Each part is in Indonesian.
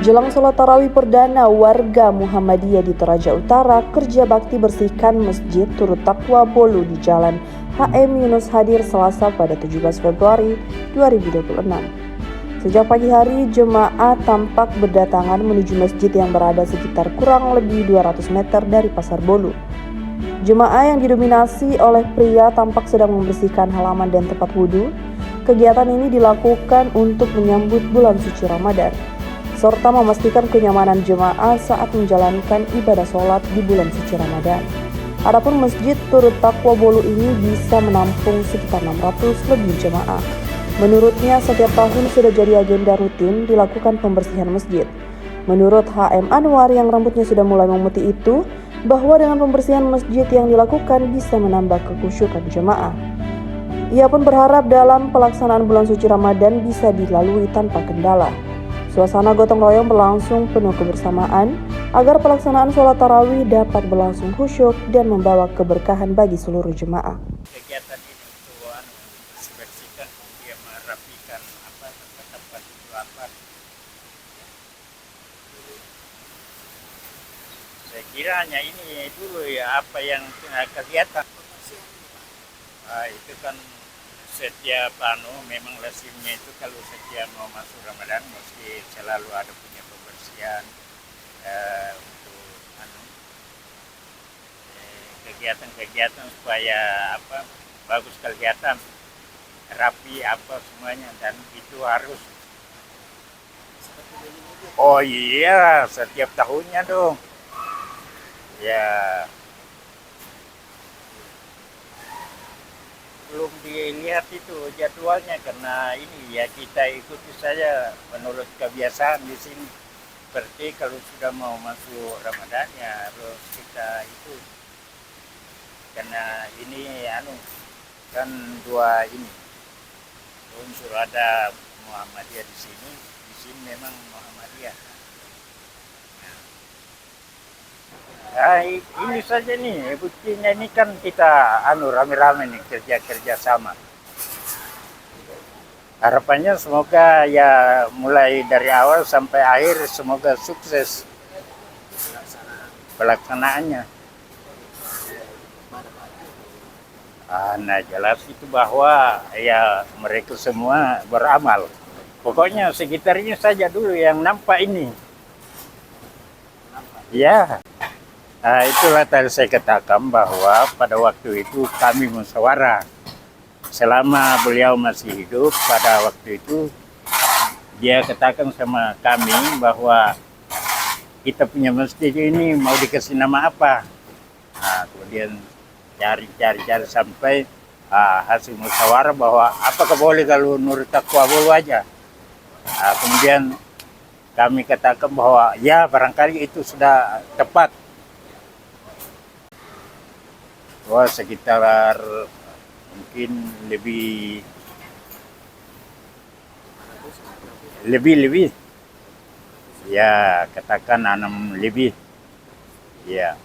Jelang sholat tarawih perdana, warga Muhammadiyah di Toraja Utara kerja bakti bersihkan masjid turut takwa Bolu di Jalan HM Yunus Hadir Selasa pada 17 Februari 2026. Sejak pagi hari, jemaah tampak berdatangan menuju masjid yang berada sekitar kurang lebih 200 meter dari Pasar Bolu. Jemaah yang didominasi oleh pria tampak sedang membersihkan halaman dan tempat wudhu. Kegiatan ini dilakukan untuk menyambut bulan suci Ramadan, serta memastikan kenyamanan jemaah saat menjalankan ibadah sholat di bulan suci Ramadan. Adapun masjid turut takwa Bolu ini bisa menampung sekitar 600 lebih jemaah. Menurutnya, setiap tahun sudah jadi agenda rutin dilakukan pembersihan masjid. Menurut HM Anwar yang rambutnya sudah mulai memutih itu, bahwa dengan pembersihan masjid yang dilakukan bisa menambah kekhusyukan jemaah. Ia pun berharap dalam pelaksanaan bulan suci Ramadan bisa dilalui tanpa kendala. Suasana gotong royong berlangsung penuh kebersamaan agar pelaksanaan sholat tarawih dapat berlangsung khusyuk dan membawa keberkahan bagi seluruh jemaah. Kegiatan ini untuk bersihkan, kemudian merapikan tempat itu apa. Saya kira hanya ini dulu ya apa yang kegiatan. Itu kan setiap memang lazimnya itu kalau setiap mau masuk Ramadan mesti selalu ada punya pembersihan untuk kegiatan-kegiatan supaya bagus kelihatan rapi semuanya, dan itu harus iya setiap tahunnya dong ya. Belum dilihat itu jadwalnya karena ini ya kita ikuti saja menurut kebiasaan di sini. Seperti kalau sudah mau masuk Ramadan ya harus kita itu, karena ini kan dua ini unsur, ada Muhammadiyah di sini memang Muhammadiyah. Ini saja nih buktinya, ini kan kita rame-rame nih kerja sama. Harapannya semoga ya mulai dari awal sampai akhir semoga sukses pelaksanaannya. Nah jelas itu bahwa ya mereka semua beramal. Pokoknya sekitarnya saja dulu yang nampak ini. Ya. Itulah tadi saya katakan bahwa pada waktu itu kami musyawarah. Selama beliau masih hidup pada waktu itu, dia katakan sama kami bahwa kita punya masjid ini mau dikasih nama apa. Kemudian cari sampai hasil musyawarah bahwa apakah boleh kalau Nur Taqwa Bolu aja. Kemudian kami katakan bahwa ya barangkali itu sudah tepat. Wah, sekitar mungkin lebih ya, katakan 6 lebih ya.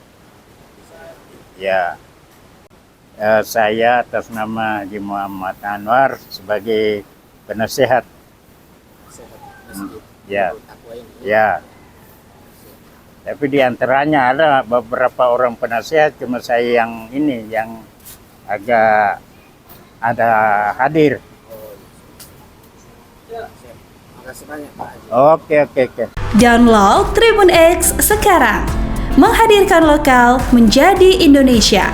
Saya atas nama Haji Muhammad Anwar sebagai penasehat ya. Tapi di antaranya ada beberapa orang penasehat, cuma saya yang ini yang agak ada hadir. Oke. Download Tribun X sekarang, menghadirkan lokal menjadi Indonesia.